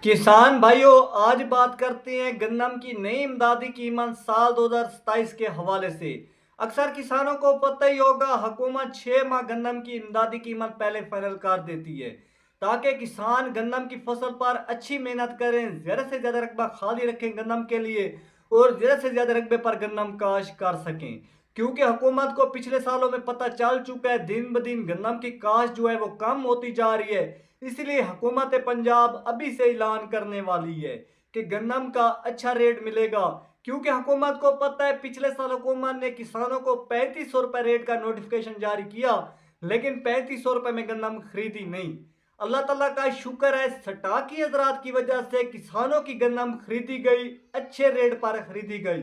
किसान भाइयों, आज बात करते हैं गन्नम की नई इमदादी कीमत साल 2027 के हवाले से। अक्सर किसानों को पता ही होगा, हुकूमत 6 माह गन्नम की इमदादी कीमत पहले फाइनल कर देती है ताकि किसान गन्नम की फसल पर अच्छी मेहनत करें, ज़्यादा से ज़्यादा रकबा खाली रखें गन्नम के लिए और ज़्यादा से ज़्यादा रकबे पर गन्नम काश कर सकें। क्योंकि हुकूमत को पिछले सालों में पता चल चुका है, दिन ब दिन गन्नम की काश जो है वो कम होती जा रही है। इसलिए हुकूमत पंजाब अभी से ऐलान करने वाली है कि गन्नम का अच्छा रेट मिलेगा। क्योंकि हुकूमत को पता है, पिछले साल हुकूमत ने किसानों को 3500 रुपये रेट का नोटिफिकेशन जारी किया, लेकिन 3500 रुपये में गन्नम खरीदी नहीं। अल्लाह ताला का शुक्र है, स्टाकी हजरात की वजह से किसानों की गन्नम खरीदी गई, अच्छे रेट पर खरीदी गई।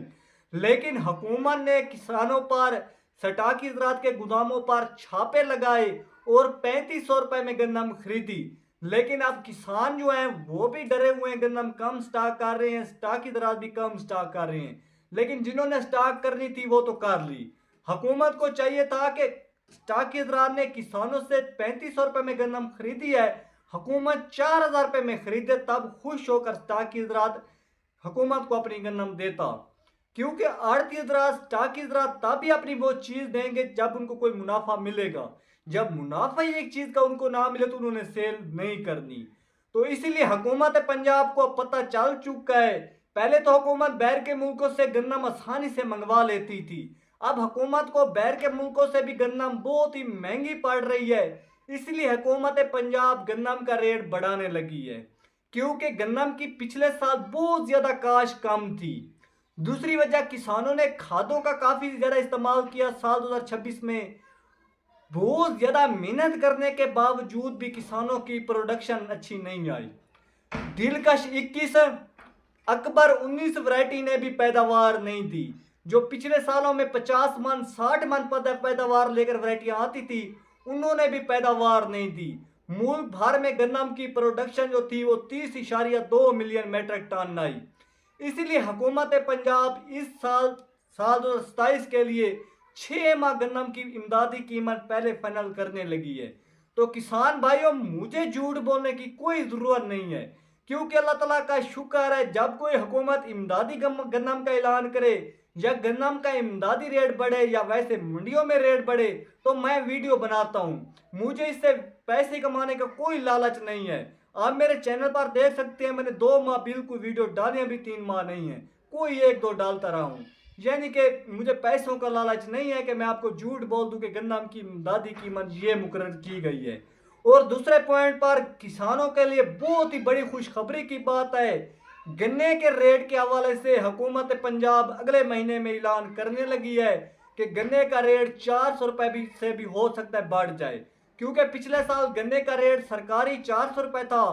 लेकिन हुकूमत ने किसानों पर, स्टाकी हजरात के गोदामों पर छापे लगाए और 3500 रुपये में गन्नम खरीदी। लेकिन अब किसान जो हैं वो भी डरे हुए हैं, गन्नम कम स्टॉक कर रहे हैं, स्टॉक की तरह भी कम स्टॉक कर रहे हैं। लेकिन जिन्होंने स्टॉक करनी थी वो तो कर ली। हुकूमत को चाहिए था कि स्टॉक की तरह ने किसानों से 3500 रुपये में गन्नम खरीदी है, हुकूमत 4000 रुपये में खरीदे, तब खुश होकर स्टॉक की तरह हुकूमत को अपनी गन्नम देता। क्योंकि आड़ती हजरात, स्टॉक की हजरात तभी अपनी वो चीज देंगे जब उनको कोई मुनाफा मिलेगा। जब मुनाफा ही एक चीज का उनको ना मिले तो उन्होंने सेल नहीं करनी। तो इसीलिए हुकूमत पंजाब को पता चल चुका है। पहले तो हुकूमत बैर के मुल्कों से गन्नम आसानी से मंगवा लेती थी, अब हुकूमत को बैर के मुल्कों से भी गन्नम बहुत ही महंगी पड़ रही है। इसलिए हुकूमत पंजाब गन्नम का रेट बढ़ाने लगी है। क्योंकि गन्नम की पिछले साल बहुत ज्यादा काश कम थी। दूसरी वजह, किसानों ने खादों का काफी ज्यादा इस्तेमाल किया साल 2026 में। बहुत ज्यादा मेहनत करने के बावजूद भी किसानों की प्रोडक्शन अच्छी नहीं आई। दिलकश 21, अकबर 19 वैरायटी ने भी पैदावार नहीं दी। जो पिछले सालों में 50 मन 60 मन पैदावार लेकर वैरायटियां आती थी, उन्होंने भी पैदावार नहीं दी। मुल्क भर में गन्नम की प्रोडक्शन जो थी वो 30.2 मिलियन मेट्रिक टन आई। इसलिए हुकूमत पंजाब इस साल साल 2027 के लिए 6 माह गन्नम की इमदादी कीमत पहले फाइनल करने लगी है। तो किसान भाइयों, मुझे झूठ बोलने की कोई ज़रूरत नहीं है। क्योंकि अल्लाह ताला का शुक्र है, जब कोई हुकूमत इमदादी गन्नम का ऐलान करे या गन्नम का इमदादी रेट बढ़े या वैसे मंडियों में रेट बढ़े तो मैं वीडियो बनाता हूँ। मुझे इससे पैसे कमाने का कोई लालच नहीं है। आप मेरे चैनल पर देख सकते हैं, मैंने 2 माह बिल्कुल वीडियो डाले, अभी 3 माह नहीं है, कोई एक दो डालता रहा हूँ। यानी कि मुझे पैसों का लालच नहीं है कि मैं आपको झूठ बोल दूं कि गन्नम की इमदादी कीमत ये मुकर्रर की गई है। और दूसरे पॉइंट पर, किसानों के लिए बहुत ही बड़ी खुशखबरी की बात है, गन्ने के रेट के हवाले से हुकूमत पंजाब अगले महीने में ऐलान करने लगी है कि गन्ने का रेट 400 रुपये भी से भी हो सकता है बढ़ जाए। क्योंकि पिछले साल गन्ने का रेट सरकारी 400 रुपये था,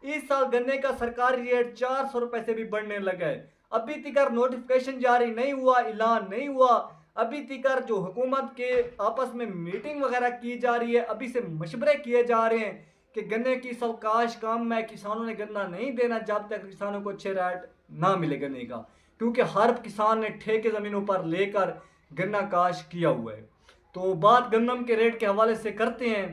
इस साल गन्ने का सरकारी रेट 400 रुपये से भी बढ़ने लगा है। अभी तक नोटिफिकेशन जारी नहीं हुआ, ऐलान नहीं हुआ। अभी तक जो हुकूमत के आपस में मीटिंग वगैरह की जा रही है, अभी से मशवरे किए जा रहे हैं कि गन्ने की सावकाश कम है, किसानों ने गन्ना नहीं देना जब तक किसानों को अच्छे रेट ना मिले गन्ने का। क्योंकि हर किसान ने ठेके ज़मीनों पर लेकर गन्ना काश किया हुआ है। तो बात गन्नम के रेट के हवाले से करते हैं।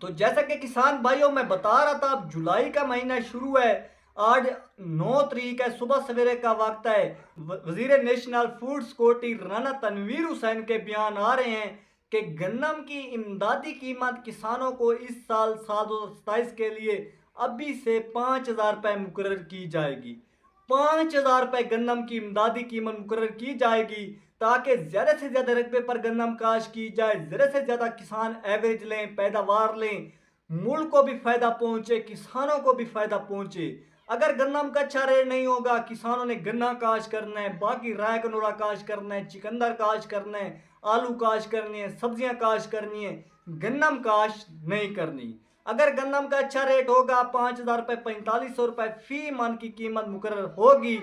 तो जैसा कि किसान भाइयों मैं बता रहा था, अब जुलाई का महीना शुरू है। आज 9 तारीख है, सुबह सवेरे का वक्त है। वजीर national food security Rana Tanveer Hussain के बयान आ रहे हैं कि गन्नम की इमदादी कीमत किसानों को इस साल साल 2027 के लिए अभी से 5000 रुपये मुकर्रर की जाएगी। 5000 रुपये गन्नम की इमदादी कीमत मुकर्रर की जाएगी ताकि ज़्यादा से ज़्यादा रकबे पर गन्नम काश की जाए, ज़्यादा से ज़्यादा किसान एवरेज लें, पैदावार लें, मुल्क को भी फ़ायदा पहुँचे, किसानों को भी फ़ायदा पहुँचे। अगर गन्नम का अच्छा रेट नहीं होगा, किसानों ने गन्ना काश करना है, बाकी राय कनोरा काश करना है, चिकंदर काश करना है, आलू काश करनी है, सब्जियां काश करनी है, गन्नम काश नहीं करनी। अगर गन्नम का अच्छा रेट होगा, 5000 रुपये 4500 रुपये फी मन की कीमत मुकर्रर होगी,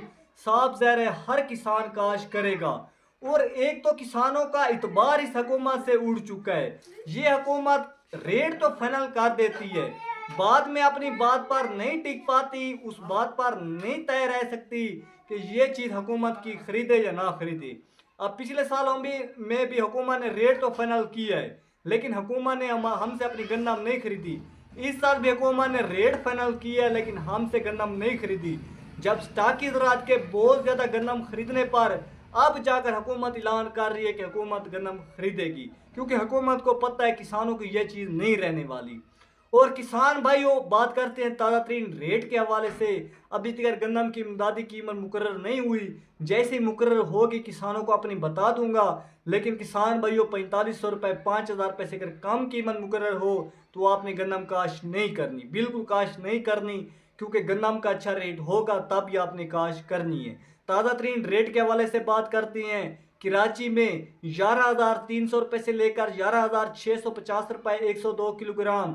साफ ज़ाहिर है हर किसान काश करेगा। और एक तो किसानों का इतबार इस हुकूमत से उड़ चुका है। ये हुकूमत रेट तो फाइनल कर देती है, बाद में अपनी बात पर नहीं टिक पाती, उस बात पर नहीं तय रह सकती कि ये चीज़ हुकूमत की खरीदे या ना खरीदे। अब पिछले सालों में भी हुकूमत ने रेट तो फाइनल किया है, लेकिन हुकूमत ने हमसे अपनी गन्नम नहीं खरीदी। इस साल भी हुकूमत ने रेट फाइनल किया लेकिन हमसे गंदम नहीं खरीदी। जब स्टॉकिस्ट राज के बहुत ज़्यादा गंदम खरीदने पर अब जाकर हुकूमत ऐलान कर रही है कि हुकूमत गंदम खरीदेगी, क्योंकि हुकूमत को पता है किसानों की यह चीज़ नहीं रहने वाली। और किसान भाइयों, बात करते हैं ताज़ा तरीन रेट के हवाले से। अभी तक गंदम की इमदादी कीमत मुकर्रर नहीं हुई, जैसे ही मुकर्रर होगी किसानों को अपनी बता दूंगा। लेकिन किसान भाइयों, 4500 रुपये 5000 रुपये से अगर कम कीमत मुकर्रर हो तो आपने गंदम काश्त नहीं करनी, बिल्कुल काश्त नहीं करनी, क्योंकि गंदम का अच्छा रेट होगा तब ही आपने काश्त करनी है। ताज़ा तरीन रेट के हवाले से बात करते हैं। कराची में 11,300 रुपये से लेकर 11,650 रुपये 102 किलोग्राम।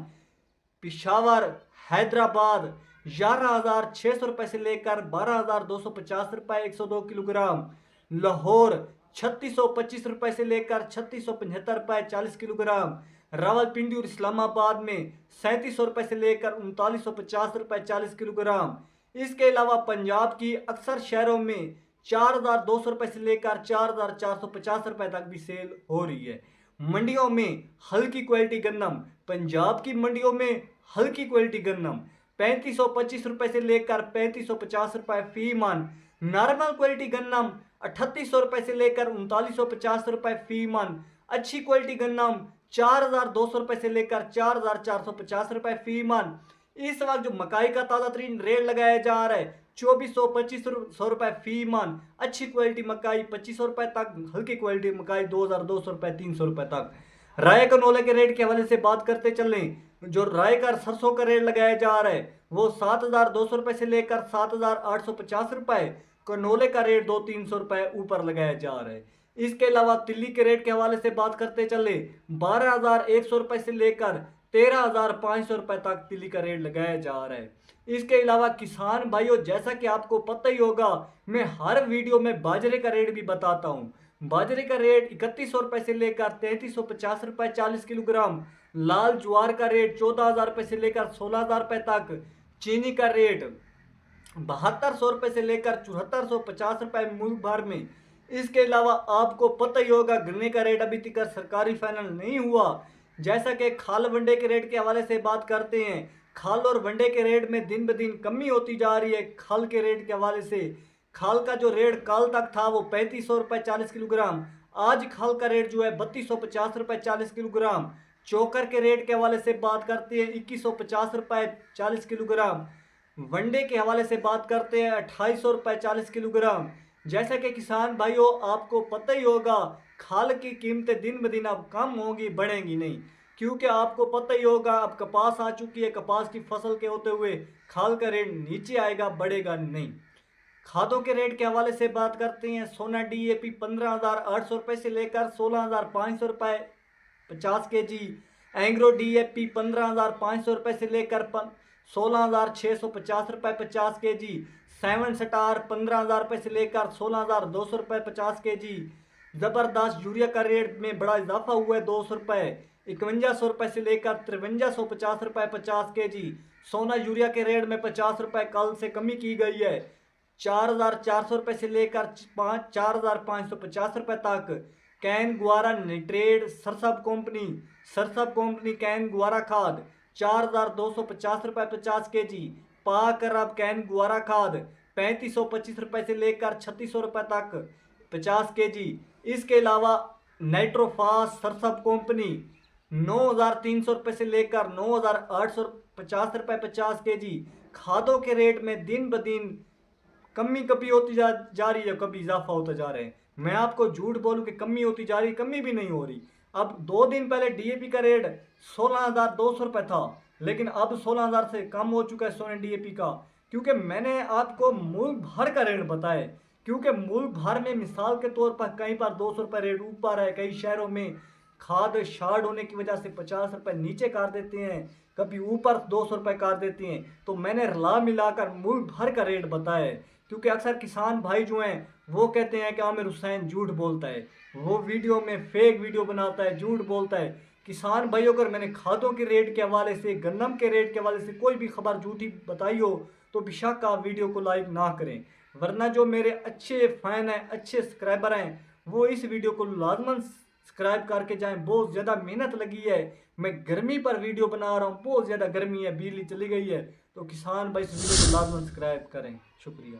पिशावर हैदराबाद 11,600 रुपये से लेकर 12,250 रुपये 102 किलोग्राम। लाहौर 3,625 रुपये से लेकर 3,675 रुपये 40 किलोग्राम। रावलपिंडी और इस्लामाबाद में 3,700 रुपये से लेकर 3,950 रुपये 40 किलोग्राम। इसके अलावा पंजाब की अक्सर शहरों में 4,200 रुपये से लेकर 4,450 रुपये तक भी सेल हो रही है। मंडियों में हल्की क्वालिटी गन्नम, पंजाब की मंडियों में हल्की क्वालिटी गन्नम 3,525 रुपये से लेकर 3,550 रुपये फी मन। नॉर्मल क्वालिटी गन्नम 3,800 रुपये से लेकर 3,950 रुपये फी मन। अच्छी क्वालिटी गन्नम 4,200 रुपये से लेकर 4,450 रुपये फी मन। इस वक्त जो मकाई का ताज़ा तरीन रेट लगाया जा रहा है 2,425 रुपये फी मन। अच्छी क्वालिटी मकाई 2,500 रुपये तक, हल्की क्वालिटी मकाई 2,200 रुपये 300 रुपये तक। राय कनोले के रेट के हवाले से बात करते चलें। जो राय का सरसों का रेट लगाया जा रहा है वो 7,200 रुपये से लेकर 7,850 रुपये। कनोले का रेट 200-300 रुपये ऊपर लगाया जा रहा है। इसके अलावा तिल्ली के रेट के हवाले से बात करते चले 12,100 रुपये से लेकर 13,500 रुपये तक तिल्ली का रेट लगाया जा रहा है। इसके अलावा किसान भाइयों, जैसा कि आपको पता ही होगा, मैं हर वीडियो में बाजरे का रेट भी बताता हूँ। बाजरे का रेट 3,100 रुपये से लेकर 3,350 रुपये 40 किलोग्राम। लाल ज्वार का रेट 14,000 रुपये से लेकर 16,000 रुपये तक। चीनी का रेट 7,200 रुपये से लेकर 7,450 रुपये मुल्क भर में। इसके अलावा आपको पता ही होगा गन्ने का रेट अभी तक सरकारी फाइनल नहीं हुआ। जैसा कि खाल वनडे के रेट के हवाले से बात करते हैं, खाल और वनडे के रेट में दिन ब दिन कमी होती जा रही है। खाल के रेट के हवाले से खाल का जो रेट कल तक था वो 3,500 रुपये 40 किलोग्राम, आज खाल का रेट जो है 3,250 रुपये 40 किलोग्राम। चोकर के रेट के हवाले से बात करते हैं 2,150 रुपये 40 किलोग्राम। वनडे के हवाले से बात करते हैं 2,800 रुपये 40 किलोग्राम। जैसा कि किसान भाइयों, आपको पता ही होगा खाल की कीमतें दिन ब दिन अब कम होंगी, बढ़ेंगी नहीं, क्योंकि आपको पता ही होगा अब कपास आ चुकी है। कपास की फसल के होते हुए खाल का रेट नीचे आएगा, बढ़ेगा नहीं। खादों के रेट के हवाले से बात करते हैं। सोना DAP 15,800 रुपये से लेकर 16,500 रुपये 50 kg। एंग्रो DAP 15,500 रुपये से लेकर 16,650 रुपये 50 kg। सेवन स्टार 15,000 रुपये से लेकर 16,200 रुपये 50 kg। ज़बरदस्त यूरिया का रेट में बड़ा इजाफा हुआ है 200 रुपये, 5,100 रुपये से लेकर 5,350 रुपये 50 kg। सोना यूरिया के रेट में 50 रुपये कल से कमी की गई है, 4,400 रुपये से लेकर 4,550 रुपये तक। कैन गुआरा नाइट्रेट सरसब कंपनी कैन गुआरा खाद 4,250 रुपये 50 kg। पाक अरब कैन गुआरा खाद 3,525 रुपये से लेकर 3,600 रुपये तक 50 kg। इसके अलावा नाइट्रोफास सरसब कंपनी 9,300 रुपये से लेकर 9,850 रुपये 50 kg। खादों के रेट में दिन ब दिन कमी होती जा रही है, कभी इजाफा होता जा रहा है। मैं आपको झूठ बोलूं कि कमी होती जा रही, कमी भी नहीं हो रही। अब 2 दिन पहले DAP का रेट 16,200 रुपये था, लेकिन अब 16,000 से कम हो चुका है सोने DAP का, क्योंकि मैंने आपको मुल्क भर का रेट बताया। क्योंकि मुल्क भर में मिसाल के तौर पर कहीं पर 200 रुपये रेट ऊपर है, कई शहरों में खाद शार्ट होने की वजह से 50 रुपये नीचे कर देते हैं, कभी ऊपर 200 रुपये कर देते हैं। तो मैंने रला मिलाकर मुल्क भर का रेट बताया है, क्योंकि अक्सर किसान भाई जो हैं वो कहते हैं कि आमिर हुसैन झूठ बोलता है, वो वीडियो में फेक वीडियो बनाता है, झूठ बोलता है। किसान भाइयों, अगर मैंने खादों के रेट के हवाले से, गन्नम के रेट के हवाले से कोई भी खबर झूठी बताई हो तो बेशक आप वीडियो को लाइक ना करें, वरना जो मेरे अच्छे फ़ैन हैं, अच्छे सब्सक्राइबर हैं, वो इस वीडियो को लाजमन सब्सक्राइब करके जाएं। बहुत ज़्यादा मेहनत लगी है, मैं गर्मी पर वीडियो बना रहा हूँ, बहुत ज़्यादा गर्मी है, बिजली चली गई है, तो किसान भाई इस वीडियो को लाजमी सब्सक्राइब करें। शुक्रिया।